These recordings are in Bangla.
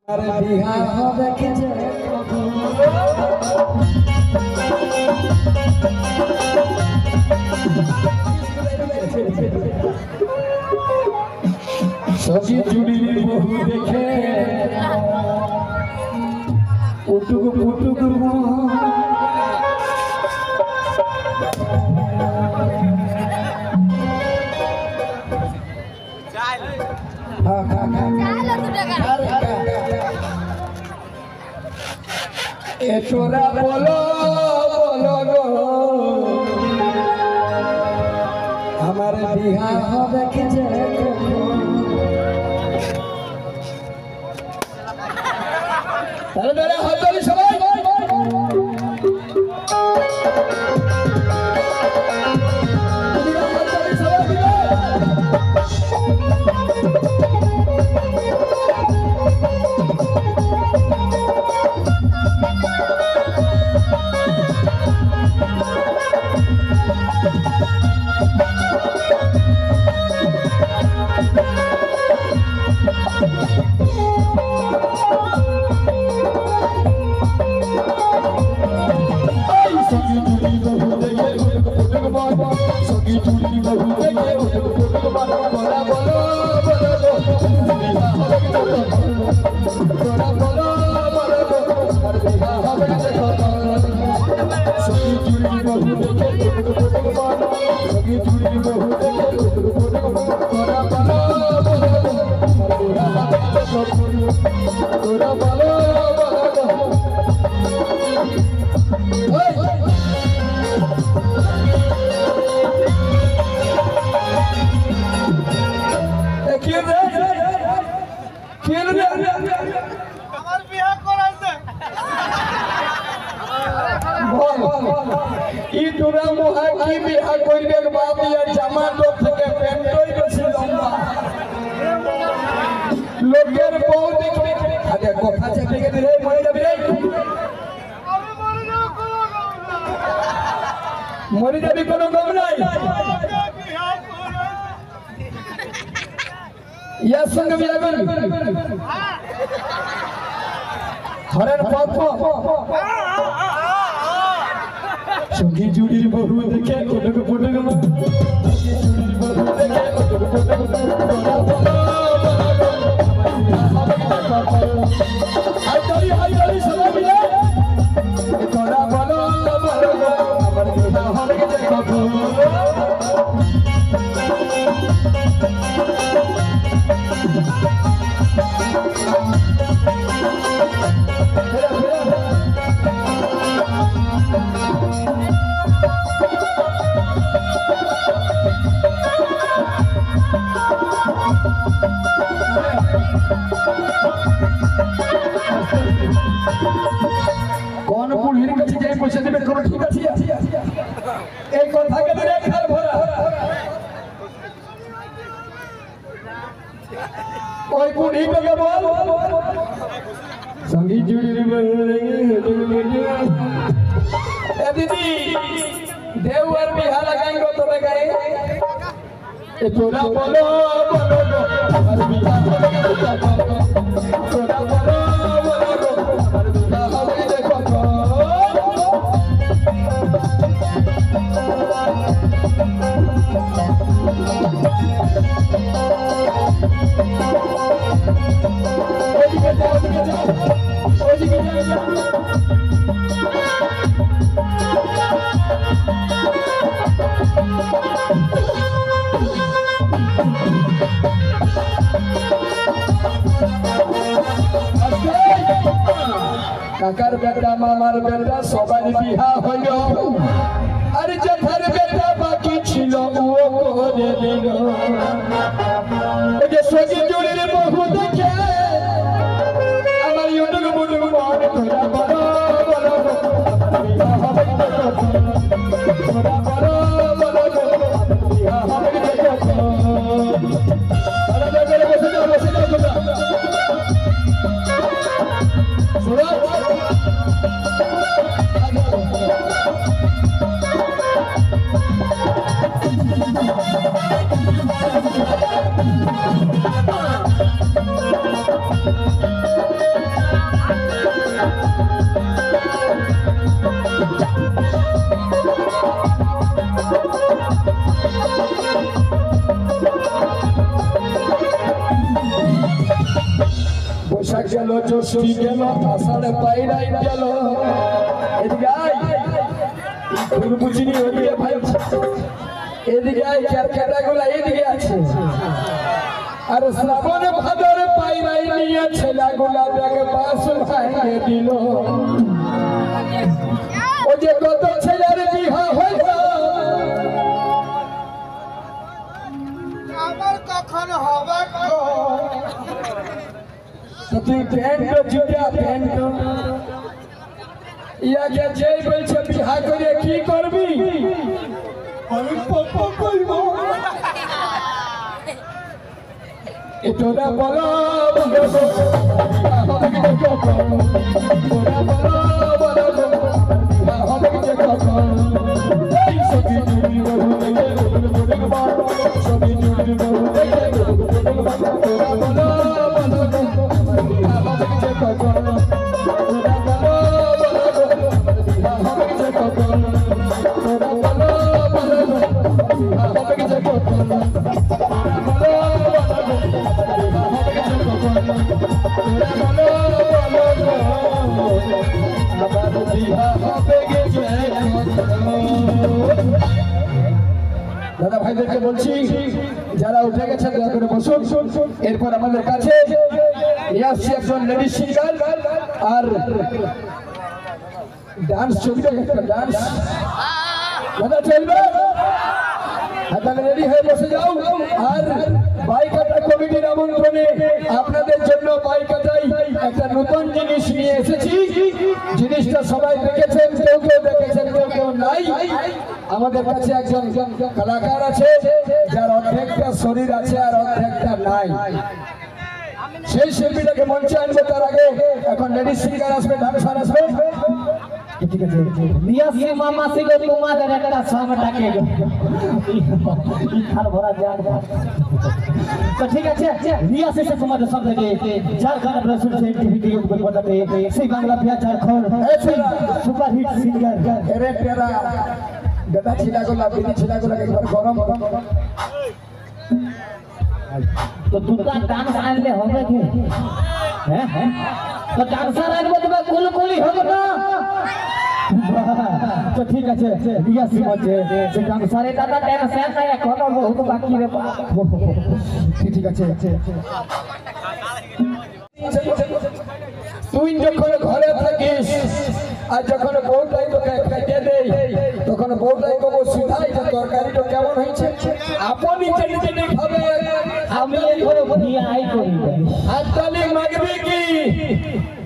अरे बिहार হবে কেছে সজি জুড়ি বহু দেখে উটুক পুটুক তোরা বলো বলো গো আমার বিহার হবে কেছে তাহলে তাহলে হাততালি সবাই লোকের বউ দেখবে আরে কথা চেপে গেলে রে মরে যাবে রে মরে যাবি কোনো গম নাই ইয়ার সঙ্গে বিয়ে করবি হরের পথ সঙ্গী জুড়ির বহু দেখে উঠুক ফুটুক জুড়ির বহু দেখে উঠুক ফুটুক হাই সবাই মিলে তোরা বলো বলো আমার বিহার হবে কেছে কখন কোন বুড়ির কাছে যাই পয়সা দেবে কোন ঠিক আছে এই কথাকে ধরে খাল ভরা ওই বুড়িকে বল সঙ্গী জুড়ির এ দিদি দেव और बिहार लगाएंगे तो लगाएंगे তোরা বলো বলো আমার বিহার তোরা বলো বলো আমার বিহার হবে দেখো ওইদিকে যাও কাকার বেটা মামার বেটা সবার বিহা হইল আর জেঠার বেটা বাকি ছিল ও করে দিল যে সজি জুড়ির বহু দেখে আমার ইউটুক বুটুক মন তোরা বড় বড় বিহা হবে তোরা বড় বড় বিহা হবে দেখো আরে দেখে বসে যাও তোমরা বৈশাখ গেল, জ্যৈষ্ঠী গেল, আষাঢ় পাইরাই গেল। এদিকে আয়, বুঝিনি ওদিকে ভাই, এদিকে আয়, ক্যারখানা গুলা এদিকে আছে। আর শ্রাবণ ভাদর পাইরাই নিয়ে ছেলা গুলা ব্যাগ বাস ভাঙে দিল। ও যে কত ছেলের বিহা হইল, আমার কখন হবে? তুই প্যান্ট জুতা প্যান্ট ইয়াকে যে বলছে বিহা করে কি করবি? আমি পাপা করব। তোরা বলো দাদা ভাইদেরকে বলছি, যারা উঠে গেছে দয়া করে বসুন। এরপর আমাদের কাছে একজন লেডিস সিঙ্গার আর ডান্স চলবে, ডান্স দাদা চলবে। তাহলে রেডি হয়ে বসে যাও। আর বাইকাটা কমিটির আমন্ত্রণে আপনাদের জন্য বাইকাটাই একটা নতুন জিনিস নিয়ে এসেছি। জিনিসটা সবাই দেখেছেন, কেউ কেউ দেখেছেন, কেউ কেউ নাই। আমাদের কাছে একজন কলাকার আছে যার অর্ধেকটা শরীর আছে আর অর্ধেকটা নাই। সেই শিল্পীটাকে মঞ্চে আনবে। তার আগে এখন লেডিস সিঙ্গার আসবে, ডান্সার আসবে। ঠিক আছে, নিয়াসি মামা সিগো তোমাদের একটা সবটাকে ইখার ভরা জাগ। তো ঠিক আছে, নিয়াসি সে তোমাদের সব থেকে ঝাড়খণ্ড প্রসুর से वीडियो को बताते সেই Bangla Bihar Jharkhand super hit singer. এরে তেরা বেটা ছিলাগুলা বিনি ছিলাগুলা একবার গরম গরম। তো দুটা ডান্স আনলে হবে কি? হ্যাঁ হ্যাঁ, তো ডান্সার আনবে তবে কুলকুলি হবে না। তো ঠিক আছে, রিয়াসি মঞ্চে যে ডান্সারে দাদা ডান্স আছে এখনো বহুত বাকি রে। ঠিক আছে, তুই যখন ঘরে থাকিস আর যখন বউটাই তোকে খাইতে দেয় তখন বউটাই কব সিধাই যে তরকারিটা কেমন হয়েছে। আপনি নিজে নিজে খাবে, আমি ভিআই করি। হাততালি মাগবে কি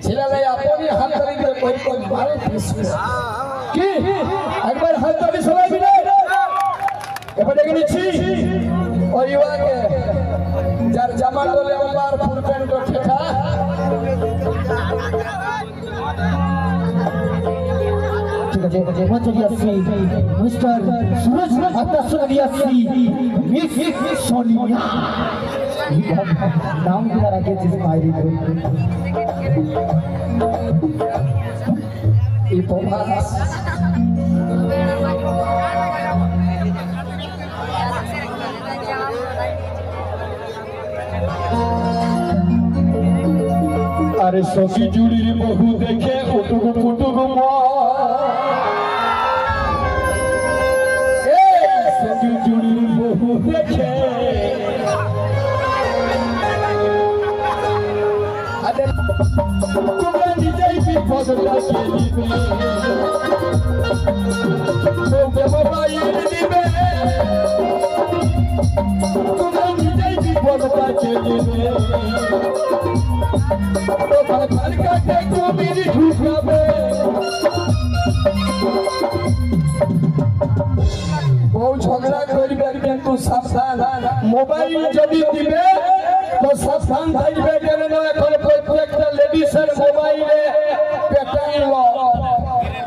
ছেলে? আপনি হাততালি দিয়ে কই কই ভালো কি একবার হাততালি সবাই মিলে এবার ডেকে নিচ্ছি ওই ইউয়াকে, যার জামার দলে আমার ফুল প্যান্ট ঠেকা। ঠিক আছে, মঞ্চে মিস্টার সুরজ আত্মাসুরিয়াসি মিস সোনিয়া नाम किधर आके जिस मायरी को ये पोभास अरे सखी जुड़ी बहु देखे उटुक पुटुक सखी जुड़ी बहु देखे তোমরা নিজেই বিপদ লাগিয়ে দিবে, তোমরা মোবাইল দিবে, তোমরা নিজেই বিপদ লাগিয়ে দিবে। তোমার ঘর কাটে কুমির ঢুকাবে, বউ ঝগড়া করবে কিন্তু সাবধান। মোবাইল যদি দিবে তো সাবধান থাকবে, কেন এখন প্রত্যেকটা লেডিসের মোবাইলে প্যাটার্ন লক,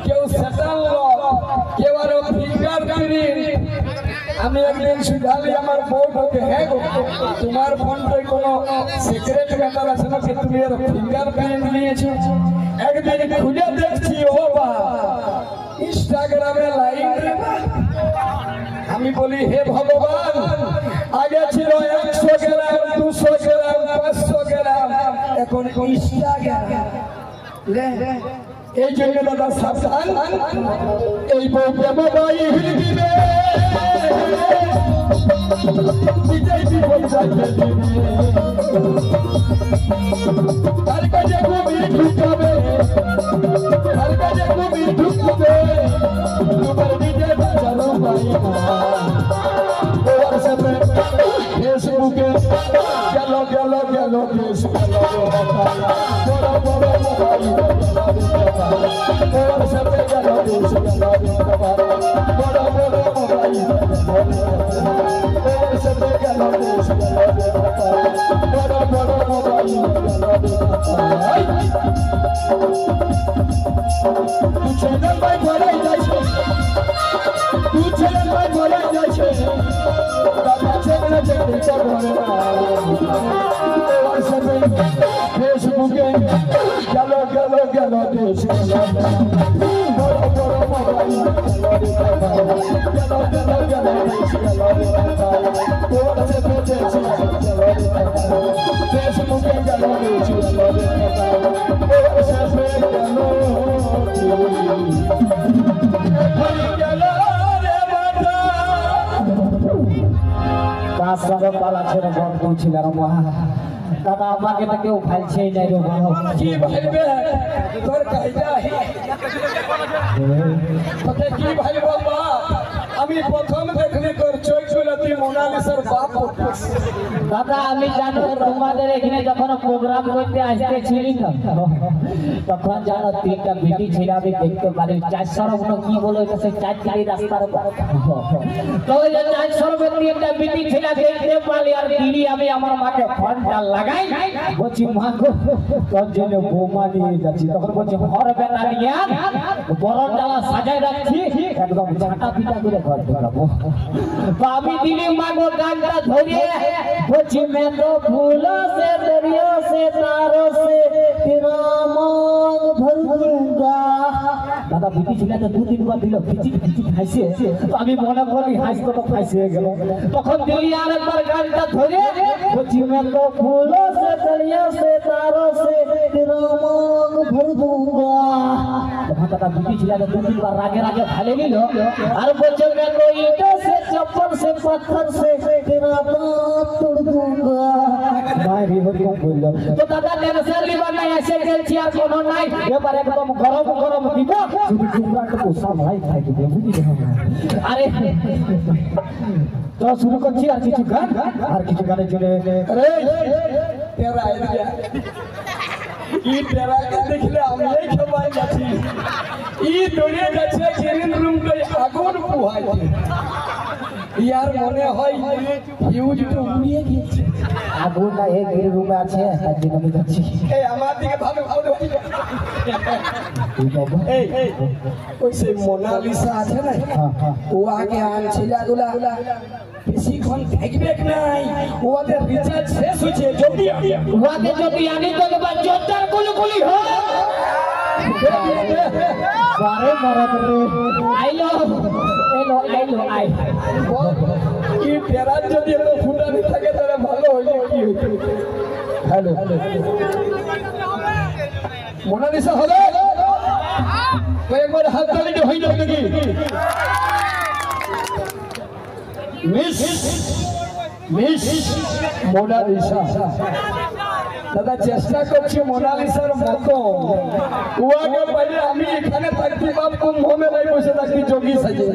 কেউ সেটাল লক, কেউ আরো ফিঙ্গার প্রিন্ট। আমি একদিন শুধালি আমার বউটাকে, হ্যাঁ তোমার ফোনটায় কোনো সিক্রেট ব্যাপার আছে না, তুমি এর ফিঙ্গার প্রিন্ট নিয়েছো? গ্রামে লাইন আমি বলি হে ভগবান আগে ছিল 100 গ্রাম 200 গ্রাম 500 গ্রাম এখন 20 গ্রাম এই জন্য দাদা সাবধান এই বউকে মোবাইল দিবে বিজয় জীবন যাইতে দিবে তার কাছে কবি ঢুকাবে তার কাছে কবি ঢুকবে তোমার নিজের বাঁচানো পাই না হোয়াটসঅ্যাপে ফেসবুকে গেল গেল গেল দেশ গেল বড় বড় মোবাইল হোয়াটসঅ্যাপে গেল দেশ গেল বড় বড় মোবাইল হোয়াটসঅ্যাপে গেল দেশ গেল বড় বড় মোবাইল তুই ছেলে ভাই ঘরে যাচ্ছে তুই ছেলে ভাই ঘরে যাচ্ছে ফেসবুকে গেল গেল গেল দেশ বড় বড় মোবাইল গেল গেল গেল দেশ গেল ফেসবুকে গেল দেশ গেল তার সঙ্গে পালা ছিল বন্ধু ছিল দাদা আমাকে তো কেউ ফাইলছেই নাই রে কি ভাইবে তোর কাহিনী তোকে কি ভাই বাবা আমি প্রথম দেখলি তোর চোখ ছিল তুই মোনালিসার বাপ দাদা আমি জানো তোমাদের এখানে যখন প্রোগ্রাম করতে আসতেছিলি না তখন জানো তিনটা বিটি ছিল আমি দেখতে পারি 400 কি বলো এটা সেই 4 চারি রাস্তার তো ওই 400 তিনটা বিটি ছিল দেখতে পারি আর দিদি আমি আমার মাকে ফোনটা লাগাই বলছি মা গো তোর জন্য বোমা নিয়ে যাচ্ছি তখন বলছি হর বেটা নিয়ে বড় ডালা সাজায় রাখছি একদম ছাটা পিটা করে ঘর ঢোকাবো তো আমি দিলি মা গো ডালটা ধরে বলছি मैं तो फूलों से दरिया से तारों से तेरा मांग भर दूंगा दादा बिटी ছিল তো 2-3 বার দিল খিচি খিচি খাইছে তো আমি মনে করি হাসতে তো খাইছে গেল তখন দিলি আরেকবার গানটা ধরে বলছি मैं तो फूलों से दरिया से तारों से तेरा मांग भर दूंगा তখন দাদা বিটি ছিল তো 2-3 বার রাগে রাগে ফেলে নিল আর বলছে मैं तो ईंटों से चप्पल से पत्थर से तेरा दांत तोड़ दूंगा মারি হরি বলল তো দাদা টেনশন লিবার নাই এসে গেলছি আর কোনো নাই এবার একদম গরম গরম দিব শুধু চুমড়াটা তো সামলাই খাই দিবে বুঝলি আরে তো শুরু করছি আর কিছু গান আর কিছু গানের জন্য আরে তেরা আইডিয়া ই তেরা দেখলে আমি এই খবাই যাচ্ছি ই দড়িয়ে যাচ্ছে গ্রিন রুম কই আগুন পোহাই ইয়ার মনে হয় ফিউজ তো উড়িয়ে গিয়েছে আগুনটা এই গ্রিন রুমে আছে তার জন্য আমি যাচ্ছি এই আমার দিকে ভালো ভালো এই ওই সেই মোনালিসা আছে না ও আগে আনছিল এগুলা বেশিক্ষণ থাকবে নাই ওদের রিচার্জ শেষ হয়েছে জলদি ওদের যদি আনি তো এবার জোরদার গুলি হয় বারে মরদ রে আইলো আই কি তেরা যদি এত ফুটানি থাকে তাহলে ভালো হইলে কি হইতো হ্যালো মোনালিসা হলো কয়েকবার হাত তালিতে হইল নাকি মিস মোনালিসা দাদা চেষ্টা করছি মোনালিসার মতো ওয়াকে বলে আমি এখানে থাকতে বাপ কুম্ভ মেলায় বসে থাকি যোগী সাজে